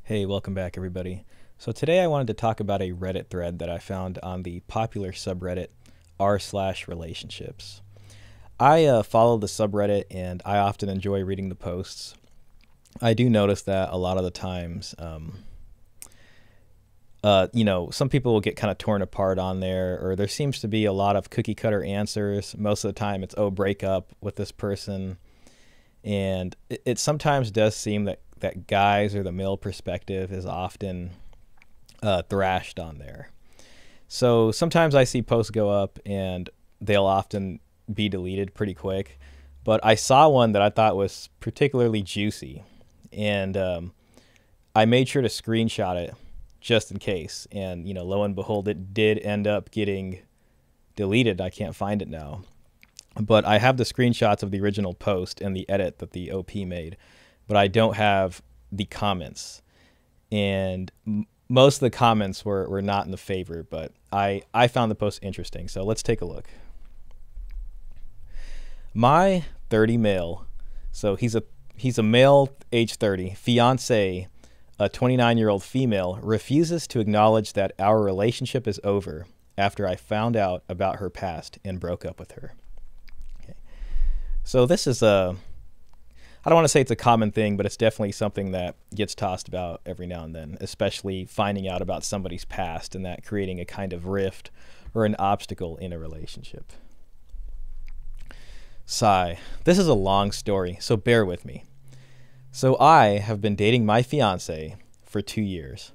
Hey, welcome back, everybody. So today I wanted to talk about a Reddit thread that I found on the popular subreddit r/relationships. I follow the subreddit and I often enjoy reading the posts. I do notice that a lot of the times, some people will get kind of torn apart on there, or there seems to be a lot of cookie cutter answers. Most of the time it's, oh, break up with this person. And it sometimes does seem that guys or the male perspective is often thrashed on there. So sometimes I see posts go up and they'll often be deleted pretty quick. But I saw one that I thought was particularly juicy. And I made sure to screenshot it just in case. And, lo and behold, it did end up getting deleted. I can't find it now. But I have the screenshots of the original post and the edit that the OP made, but I don't have the comments. And most of the comments were not in the favor, but I found the post interesting. So let's take a look. My 30 male, so he's a male age 30, fiance, a 29-year-old female, refuses to acknowledge that our relationship is over after I found out about her past and broke up with her. So this is I don't want to say it's a common thing, but it's definitely something that gets tossed about every now and then, especially finding out about somebody's past and that creating a kind of rift or an obstacle in a relationship. Sigh. This is a long story, so bear with me. So I have been dating my fiance for 2 years.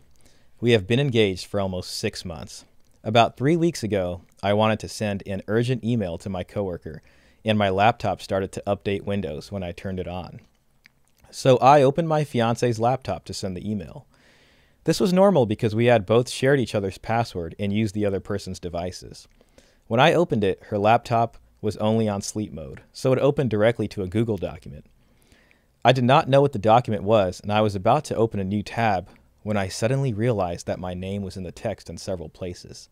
We have been engaged for almost 6 months. About 3 weeks ago, I wanted to send an urgent email to my coworker, and my laptop started to update Windows when I turned it on. So I opened my fiance's laptop to send the email. This was normal because we had both shared each other's password and used the other person's devices. When I opened it, her laptop was only on sleep mode, so it opened directly to a Google document. I did not know what the document was, and I was about to open a new tab when I suddenly realized that my name was in the text in several places.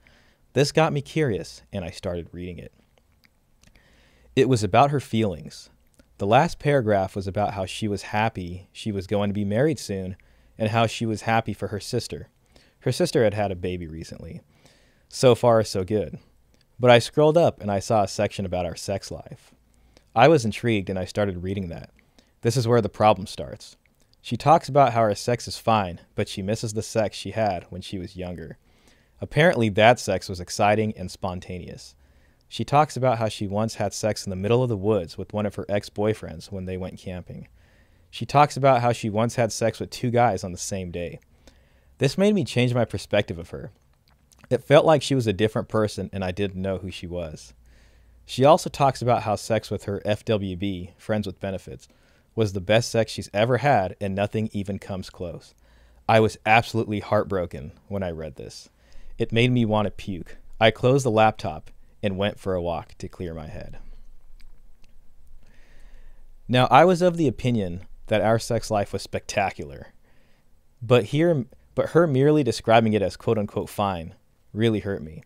This got me curious, and I started reading it. It was about her feelings. The last paragraph was about how she was happy she was going to be married soon and how she was happy for her sister. Her sister had had a baby recently. So far, so good. But I scrolled up and I saw a section about our sex life. I was intrigued and I started reading that. This is where the problem starts. She talks about how her sex is fine, but she misses the sex she had when she was younger. Apparently that sex was exciting and spontaneous. She talks about how she once had sex in the middle of the woods with one of her ex-boyfriends when they went camping. She talks about how she once had sex with 2 guys on the same day. This made me change my perspective of her. It felt like she was a different person and I didn't know who she was. She also talks about how sex with her FWB, friends with benefits, was the best sex she's ever had and nothing even comes close. I was absolutely heartbroken when I read this. It made me want to puke. I closed the laptop and went for a walk to clear my head. Now, I was of the opinion that our sex life was spectacular, but her merely describing it as quote-unquote fine really hurt me.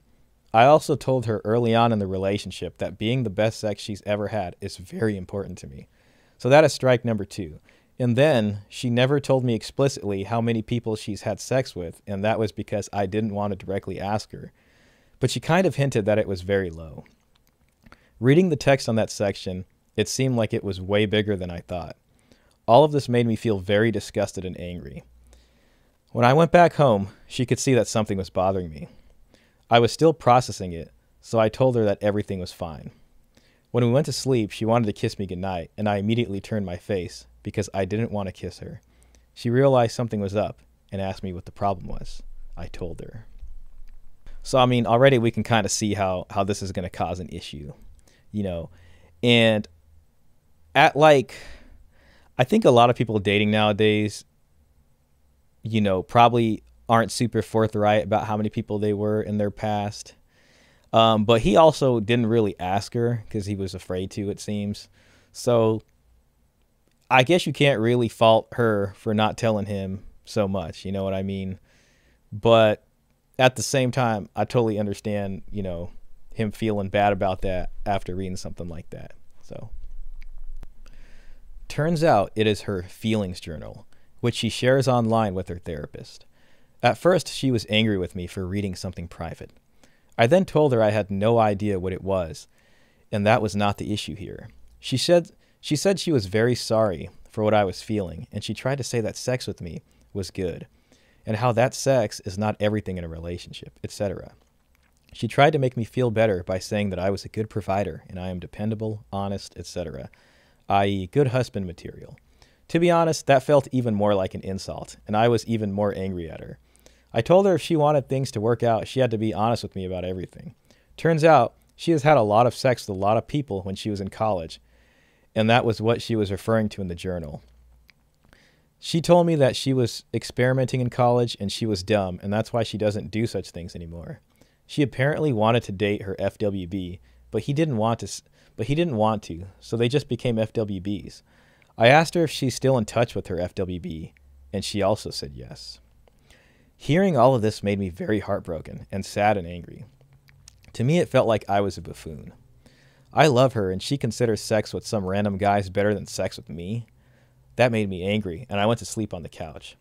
I also told her early on in the relationship that being the best sex she's ever had is very important to me. So that is strike number 2. And then she never told me explicitly how many people she's had sex with, and that was because I didn't want to directly ask her. But she kind of hinted that it was very low. Reading the text on that section, it seemed like it was way bigger than I thought. All of this made me feel very disgusted and angry. When I went back home, she could see that something was bothering me. I was still processing it, so I told her that everything was fine. When we went to sleep, she wanted to kiss me goodnight, and I immediately turned my face because I didn't want to kiss her. She realized something was up and asked me what the problem was. I told her. So, I mean, already we can kind of see how this is going to cause an issue, and I think a lot of people dating nowadays, probably aren't super forthright about how many people they were in their past. But he also didn't really ask her because he was afraid to, it seems. So I guess you can't really fault her for not telling him so much, you know what I mean? But at the same time, I totally understand, him feeling bad about that after reading something like that. So turns out it is her feelings journal, which she shares online with her therapist. At first, she was angry with me for reading something private. I then told her I had no idea what it was, and that was not the issue here. She said she was very sorry for what I was feeling, and she tried to say that sex with me was good, and how that sex is not everything in a relationship, etc. She tried to make me feel better by saying that I was a good provider and I am dependable, honest, etc., i.e. good husband material. To be honest, that felt even more like an insult, and I was even more angry at her. I told her if she wanted things to work out, she had to be honest with me about everything. Turns out, she has had a lot of sex with a lot of people when she was in college, and that was what she was referring to in the journal. She told me that she was experimenting in college and she was dumb, and that's why she doesn't do such things anymore. She apparently wanted to date her FWB, but he didn't want to, so they just became FWBs. I asked her if she's still in touch with her FWB, and she also said yes. Hearing all of this made me very heartbroken and sad and angry. To me, it felt like I was a buffoon. I love her, and she considers sex with some random guys better than sex with me. That made me angry, and I went to sleep on the couch.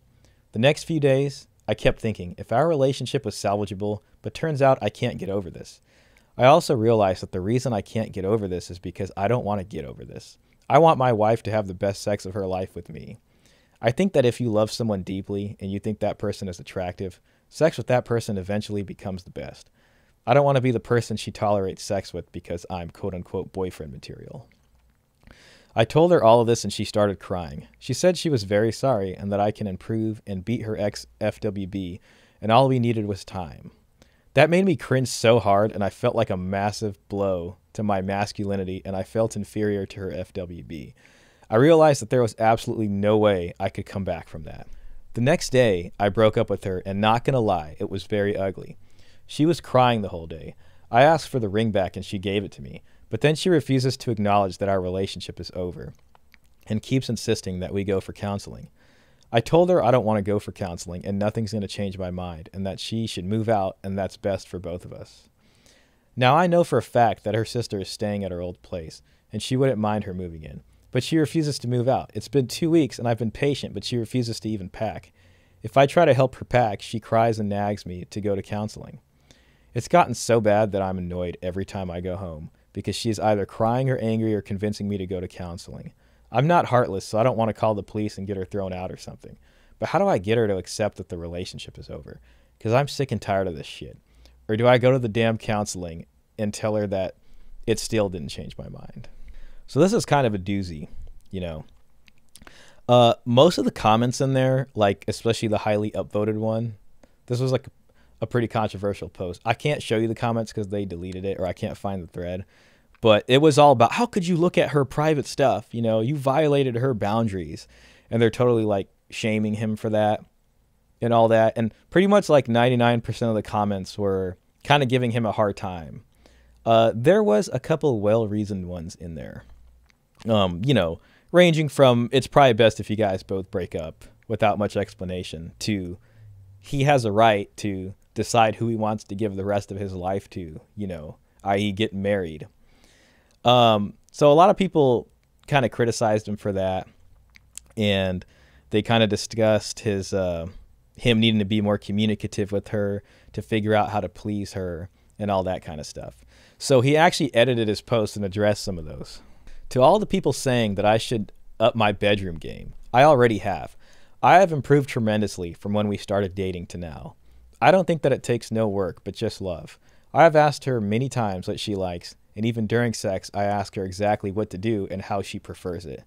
The next few days, I kept thinking, if our relationship was salvageable, but turns out I can't get over this. I also realized that the reason I can't get over this is because I don't want to get over this. I want my wife to have the best sex of her life with me. I think that if you love someone deeply and you think that person is attractive, sex with that person eventually becomes the best. I don't want to be the person she tolerates sex with because I'm quote-unquote boyfriend material. I told her all of this and she started crying. She said she was very sorry and that I can improve and beat her ex-FWB, and all we needed was time. That made me cringe so hard, and I felt like a massive blow to my masculinity, and I felt inferior to her FWB. I realized that there was absolutely no way I could come back from that. The next day, I broke up with her, and not gonna lie, it was very ugly. She was crying the whole day. I asked for the ring back and she gave it to me, but then she refuses to acknowledge that our relationship is over and keeps insisting that we go for counseling. I told her I don't want to go for counseling and nothing's going to change my mind and that she should move out and that's best for both of us. Now I know for a fact that her sister is staying at her old place and she wouldn't mind her moving in, but she refuses to move out. It's been 2 weeks and I've been patient, but she refuses to even pack. If I try to help her pack, she cries and nags me to go to counseling. It's gotten so bad that I'm annoyed every time I go home because she is either crying or angry or convincing me to go to counseling. I'm not heartless, so I don't want to call the police and get her thrown out or something. But how do I get her to accept that the relationship is over? Because I'm sick and tired of this shit. Or do I go to the damn counseling and tell her that it still didn't change my mind? So this is kind of a doozy, you know. Most of the comments in there, like especially the highly upvoted one, this was like a pretty controversial post. I can't show you the comments because they deleted it or I can't find the thread. But it was all about, how could you look at her private stuff? You know, you violated her boundaries. And they're totally like shaming him for that and all that. And pretty much like 99% of the comments were kind of giving him a hard time. There was a couple well-reasoned ones in there. You know, ranging from, it's probably best if you guys both break up without much explanation, to he has a right to decide who he wants to give the rest of his life to, you know, i.e. get married. So a lot of people kind of criticized him for that, and they kind of discussed his him needing to be more communicative with her to figure out how to please her and all that kind of stuff. So he actually edited his post and addressed some of those. To all the people saying that I should up my bedroom game, I already have. I have improved tremendously from when we started dating to now. I don't think that it takes no work, but just love. I have asked her many times what she likes, and even during sex, I ask her exactly what to do and how she prefers it.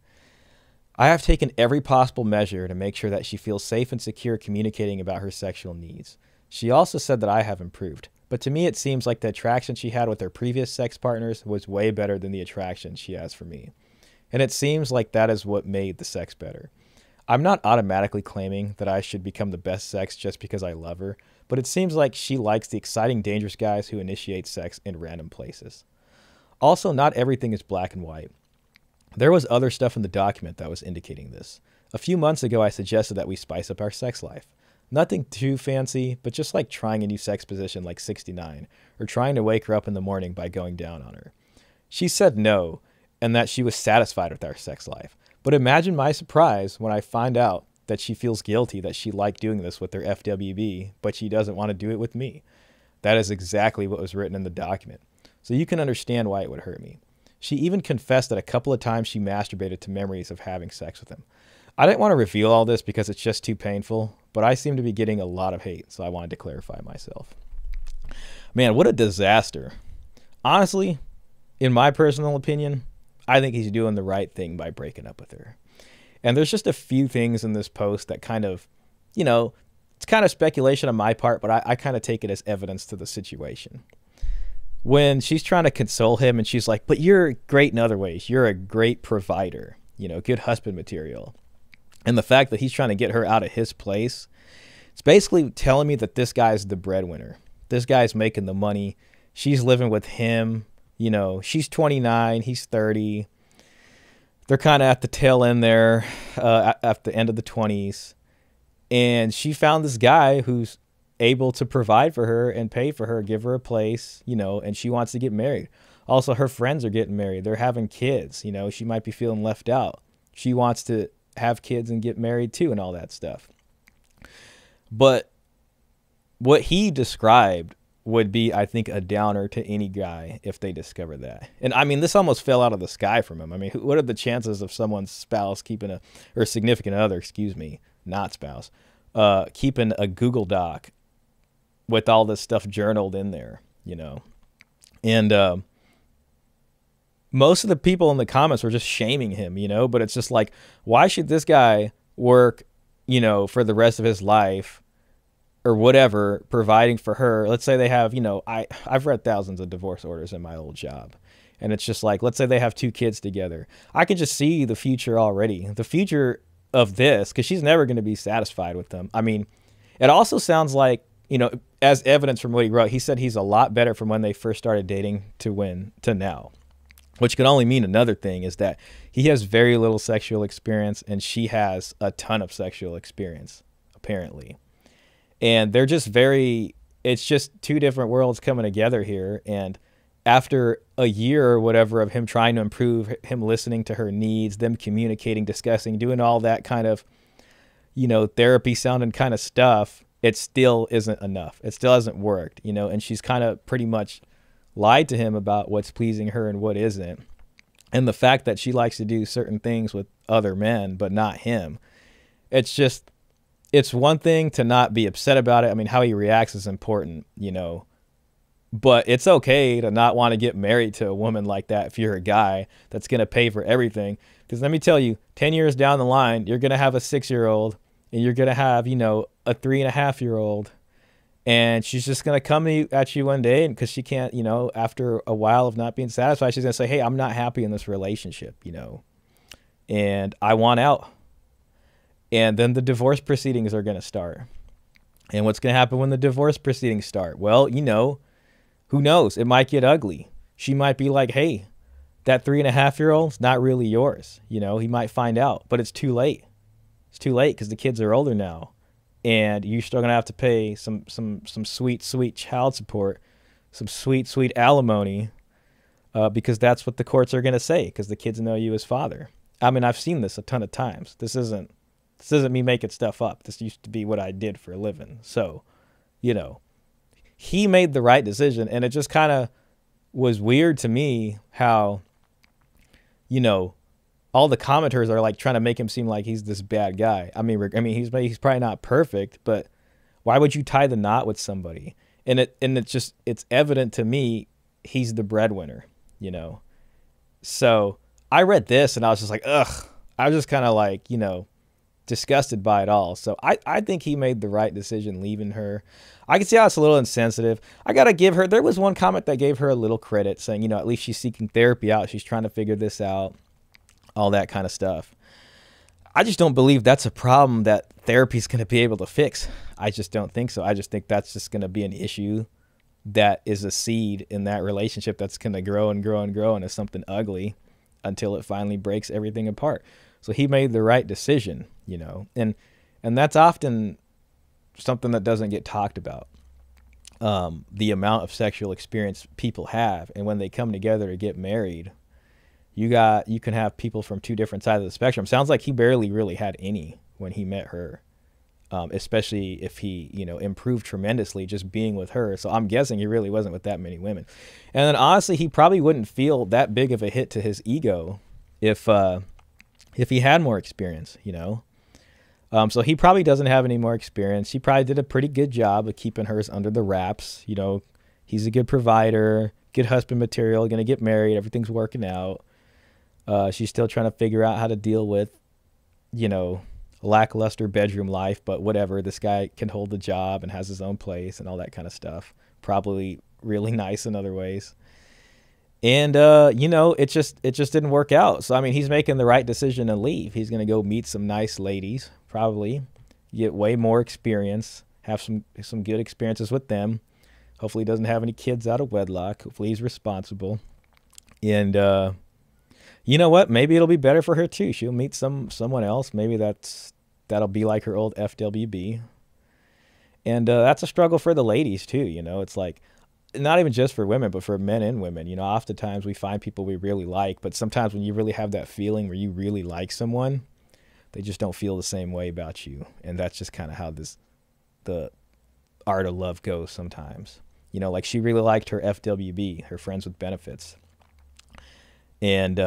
I have taken every possible measure to make sure that she feels safe and secure communicating about her sexual needs. She also said that I have improved, but to me it seems like the attraction she had with her previous sex partners was way better than the attraction she has for me. And it seems like that is what made the sex better. I'm not automatically claiming that I should become the best sex just because I love her, but it seems like she likes the exciting, dangerous guys who initiate sex in random places. Also, not everything is black and white. There was other stuff in the document that was indicating this. A few months ago, I suggested that we spice up our sex life. Nothing too fancy, but just like trying a new sex position like 69, or trying to wake her up in the morning by going down on her. She said no, and that she was satisfied with our sex life. But imagine my surprise when I find out that she feels guilty that she liked doing this with her FWB, but she doesn't want to do it with me. That is exactly what was written in the document. So you can understand why it would hurt me. She even confessed that a couple of times she masturbated to memories of having sex with him. I didn't want to reveal all this because it's just too painful, but I seem to be getting a lot of hate, so I wanted to clarify myself. Man, what a disaster. Honestly, in my personal opinion, I think he's doing the right thing by breaking up with her. And there's just a few things in this post that kind of, you know, it's kind of speculation on my part, but I kind of take it as evidence to the situation. When she's trying to console him and she's like, but you're great in other ways. You're a great provider, you know, good husband material. And the fact that he's trying to get her out of his place, it's basically telling me that this guy's the breadwinner. This guy's making the money. She's living with him. You know, she's 29, he's 30. They're kind of at the tail end there, at the end of the 20s. And she found this guy who's able to provide for her and pay for her, give her a place, you know, and she wants to get married. Also, her friends are getting married. They're having kids, you know, she might be feeling left out. She wants to have kids and get married too and all that stuff. But what he described would be, I think, a downer to any guy if they discover that. And I mean, this almost fell out of the sky from him. I mean, what are the chances of someone's spouse keeping or significant other, excuse me, not spouse, keeping a Google Doc with all this stuff journaled in there, you know? And most of the people in the comments were just shaming him, you know, but it's just like, why should this guy work, you know, for the rest of his life or whatever, providing for her? Let's say they have, you know, I've read thousands of divorce orders in my old job. And it's just like, let's say they have 2 kids together. I can just see the future already. The future of this, because she's never going to be satisfied with them. I mean, it also sounds like, you know, as evidence from what he wrote, he said he's a lot better from when they first started dating to now. Which can only mean another thing, is that he has very little sexual experience and she has a ton of sexual experience, apparently. And they're just it's just 2 different worlds coming together here. And after a year or whatever of him trying to improve, him listening to her needs, them communicating, discussing, doing all that kind of, you know, therapy sounding kind of stuff, it still isn't enough. It still hasn't worked, you know, and she's kind of pretty much lied to him about what's pleasing her and what isn't. And the fact that she likes to do certain things with other men, but not him. It's one thing to not be upset about it. I mean, how he reacts is important, you know, but it's okay to not want to get married to a woman like that if you're a guy that's going to pay for everything. Because let me tell you, 10 years down the line, you're going to have a 6-year-old and you're going to have, you know, a 3.5-year-old. And she's just going to come at you one day, and because she can't, you know, after a while of not being satisfied, she's going to say, hey, I'm not happy in this relationship, you know, and I want out. And then the divorce proceedings are going to start. And what's going to happen when the divorce proceedings start? Well, you know, who knows? It might get ugly. She might be like, hey, that 3.5-year-old's not really yours. You know, he might find out, but it's too late. It's too late because the kids are older now. And you're still going to have to pay some sweet, sweet child support, some sweet, sweet alimony, because that's what the courts are going to say, because the kids know you as father. I mean, I've seen this a ton of times. This isn't me making stuff up. This used to be what I did for a living. So, you know, he made the right decision. And it just kind of was weird to me how, you know, all the commenters are like trying to make him seem like he's this bad guy. I mean, he's probably not perfect, but why would you tie the knot with somebody? And it's evident to me he's the breadwinner, you know? So I read this and I was just like, ugh, I was just kind of like, you know, disgusted by it all. So I think he made the right decision leaving her. I can see how it's a little insensitive. I got to give her, there was one comment that gave her a little credit saying, you know, at least she's seeking therapy out. She's trying to figure this out. All that kind of stuff. I just don't believe that's a problem that therapy is going to be able to fix. I just don't think so. I just think that's just going to be an issue that is a seed in that relationship that's going to grow and grow and grow into something ugly until it finally breaks everything apart. So he made the right decision, you know, and that's often something that doesn't get talked about. The amount of sexual experience people have, and when they come together to get married, you can have people from 2 different sides of the spectrum. Sounds like he barely really had any when he met her, especially if he, improved tremendously just being with her. So I'm guessing he really wasn't with that many women. And then honestly, he probably wouldn't feel that big of a hit to his ego if he had more experience, So he probably doesn't have any more experience. He probably did a pretty good job of keeping hers under the wraps. He's a good provider, good husband material, going to get married. Everything's working out. She's still trying to figure out how to deal with, lackluster bedroom life, but whatever. This guy can hold the job and has his own place and all that kind of stuff. Probably really nice in other ways. And, it just didn't work out. So, I mean, he's making the right decision to leave. He's going to go meet some nice ladies, probably get way more experience, have some good experiences with them. Hopefully he doesn't have any kids out of wedlock. Hopefully he's responsible. And, you know what? Maybe it'll be better for her too. She'll meet someone else. Maybe that'll be like her old FWB. And that's a struggle for the ladies too. It's like not even just for women, but for men and women. Oftentimes we find people we really like, but sometimes when you really have that feeling where you really like someone, they just don't feel the same way about you. And that's just kind of how the art of love goes sometimes. Like she really liked her FWB, her friends with benefits. And,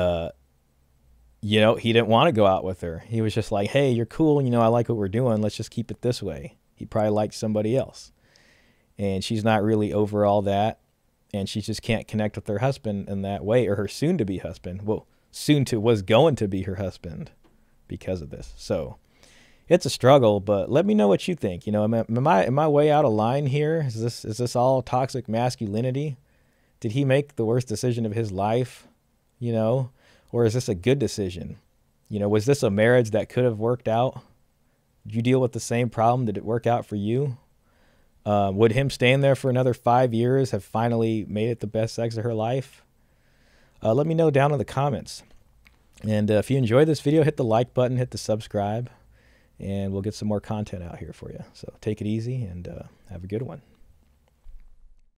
he didn't want to go out with her. He was just like, hey, you're cool. I like what we're doing. Let's just keep it this way. He probably liked somebody else. And she's not really over all that. And she just can't connect with her husband in that way, or her soon-to-be husband. Well, was going to be her husband because of this. So it's a struggle, but let me know what you think. Am I way out of line here? Is this all toxic masculinity? Did he make the worst decision of his life? Or is this a good decision? Was this a marriage that could have worked out? Did you deal with the same problem? Did it work out for you? Would him staying there for another 5 years have finally made it the best sex of her life? Let me know down in the comments. And if you enjoyed this video, hit the like button, hit the subscribe, and we'll get some more content out here for you. So take it easy and have a good one.